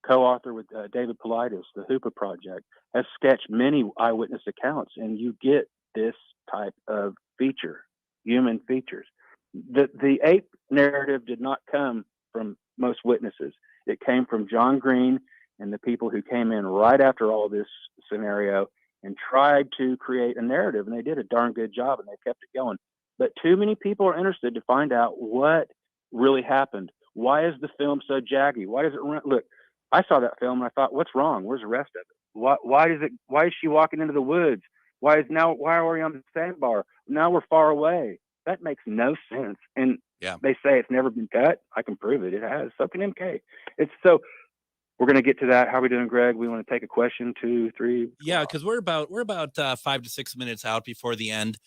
co-author with David Politis, the Hoopa Project, has sketched many eyewitness accounts, and you get this type of feature, human features. The ape narrative did not come from most witnesses. It came from John Green and the people who came in right after all this scenario and tried to create a narrative, and they did a darn good job, and they kept it going. But too many people are interested to find out what really happened. Why is the film so jaggy? Why does it run? Look, I saw that film and I thought, what's wrong? Where's the rest of it? Why is she walking into the woods? Why are we on the sandbar? Now we're far away. That makes no sense. And they say it's never been cut. I can prove it. It has. So can MK. We're going to get to that. How are we doing, Greg? We want to take a question, 2, 3. Yeah, because we're about 5 to 6 minutes out before the end.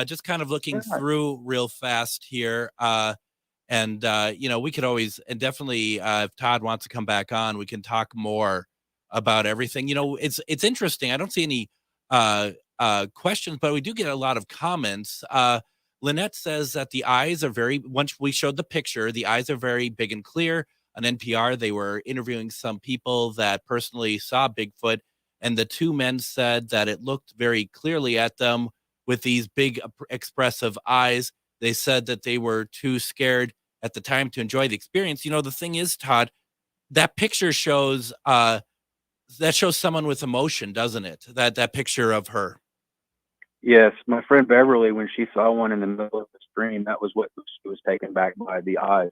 Just kind of looking through real fast here. We could always, and definitely if Todd wants to come back on, we can talk more about everything. It's interesting. I don't see any questions, but we do get a lot of comments. Lynette says that the eyes are once we showed the picture, the eyes are very big and clear. On NPR, they were interviewing some people that personally saw Bigfoot, and the two men said that it looked very clearly at them with these big expressive eyes. They said that they were too scared at the time to enjoy the experience. The thing is, Todd, that picture shows someone with emotion, doesn't it? That picture of her. Yes, my friend Beverly, when she saw one in the middle of the stream, that was what she was taken back by, the eyes.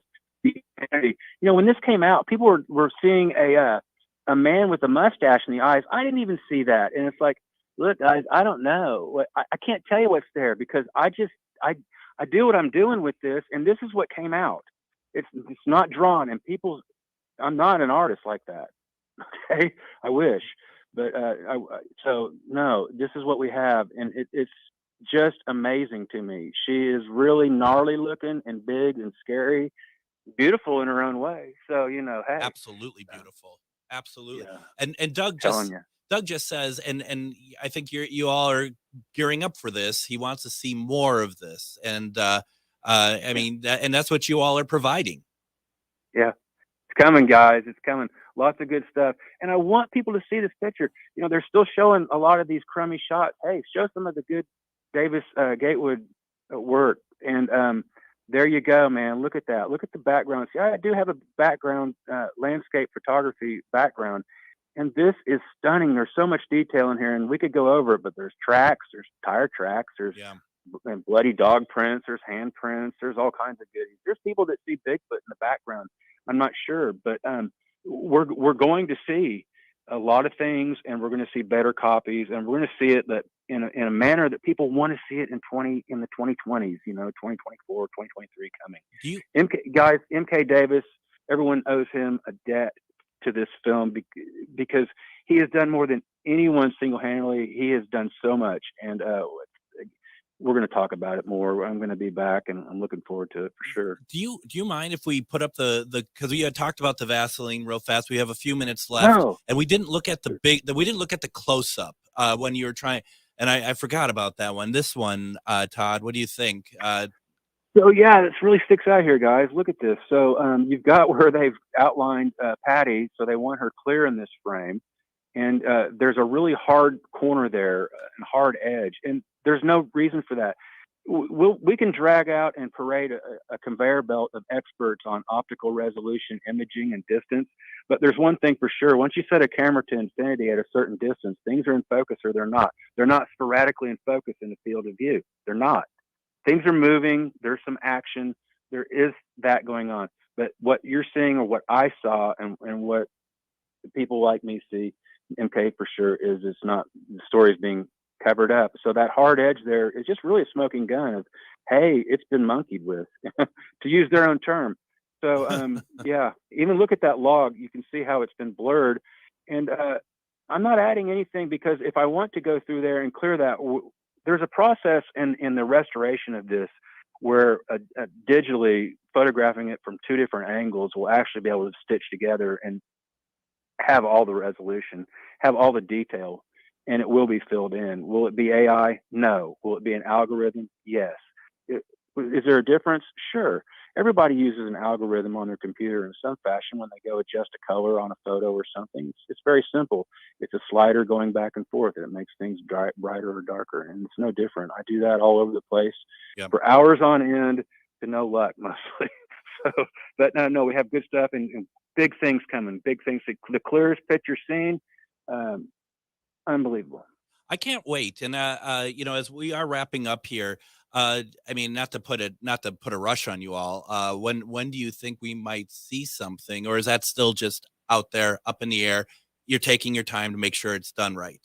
When this came out, people were seeing a man with a mustache in the eyes. I didn't even see that, and it's like, look, guys, I don't know. I can't tell you what's there because I do what I'm doing with this, and this is what came out. It's not drawn, and I'm not an artist like that. Okay, I wish, but so no, this is what we have, and it's just amazing to me. She is really gnarly looking and big and scary. Beautiful in her own way. So, hey. Absolutely beautiful. Absolutely. Yeah. And Doug just says, and I think you all are gearing up for this. He wants to see more of this. And and that's what you all are providing. Yeah. It's coming, guys. It's coming. Lots of good stuff. And I want people to see this picture. They're still showing a lot of these crummy shots. Hey, show some of the good Davis Gatewood work. And there you go, man. Look at that. Look at the background. See, I do have a background, landscape photography background, and this is stunning. There's so much detail in here, and we could go over it, but there's tracks, there's tire tracks, there's bloody dog prints, there's hand prints, there's all kinds of goodies. There's people that see Bigfoot in the background. I'm not sure, but we're going to see a lot of things, and we're going to see better copies, and we're going to see it that in a manner that people want to see it in the 2020s, 2024, 2023 coming. MK Davis, everyone owes him a debt to this film because he has done more than anyone single-handedly. He has done so much, and we're going to talk about it more. I'm going to be back, and I'm looking forward to it for sure. Do you mind if we put up because we had talked about the Vaseline real fast. We have a few minutes left, and we didn't look at the close-up when you were trying. And I forgot about that one. This one, Todd, what do you think? So, this really sticks out here, guys. Look at this. So you've got where they've outlined Patty, so they want her clear in this frame. And there's a really hard corner there and hard edge. And there's no reason for that. We can drag out and parade a conveyor belt of experts on optical resolution, imaging, and distance. But there's one thing for sure. Once you set a camera to infinity at a certain distance, things are in focus or they're not. They're not sporadically in focus in the field of view. They're not. Things are moving. There's some action. There is that going on. But what you're seeing or what I saw and what the people like me see, MK for sure, is it's not, the story's being covered up. So that hard edge there is just really a smoking gun of, hey, it's been monkeyed with, to use their own term. So, even look at that log. You can see how it's been blurred. And I'm not adding anything because if I want to go through there and clear that, there's a process in the restoration of this where digitally photographing it from two different angles will actually be able to stitch together and have all the resolution, have all the detail, and it will be filled in. Will it be AI? No. Will it be an algorithm? Yes. Is there a difference? Sure. everybody uses an algorithm on their computer in some fashion when they go adjust a color on a photo or something. It's very simple. It's a slider going back and forth, and it makes things brighter or darker, and it's no different. I do that all over the place for hours on end to no luck mostly. So, but no, we have good stuff and big things coming. Big things. The clearest picture seen, unbelievable. I can't wait. And as we are wrapping up here, I mean, not to put a rush on you all. When do you think we might see something, or is that still just out there, up in the air? You're taking your time to make sure it's done right.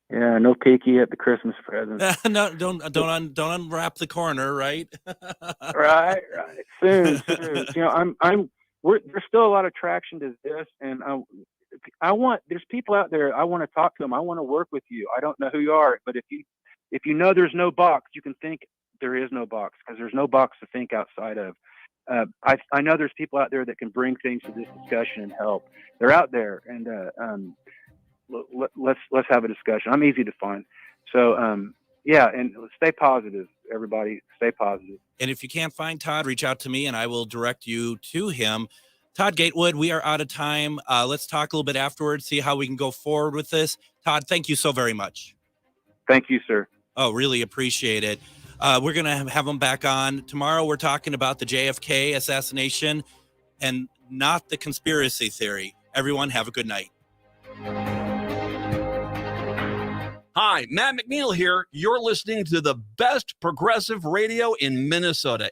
Yeah, no kiki at the Christmas present. No, don't unwrap the corner, right? Right. Soon. There's still a lot of traction to this, and there's people out there. I want to talk to them. I want to work with you. I don't know who you are, but if you know there's no box, you can think there is no box, because there's no box to think outside of. I know there's people out there that can bring things to this discussion and help. They're out there, and let's have a discussion. I'm easy to find. So and stay positive, everybody. Stay positive. And if you can't find Todd, reach out to me and I will direct you to him. Todd Gatewood, we are out of time. Let's talk a little bit afterwards, see how we can go forward with this. Todd, thank you so very much. Thank you, sir. Oh, really appreciate it. We're going to have him back on tomorrow. We're talking about the JFK assassination and not the conspiracy theory. Everyone, have a good night. Hi, Matt McNeil here. You're listening to the best progressive radio in Minnesota.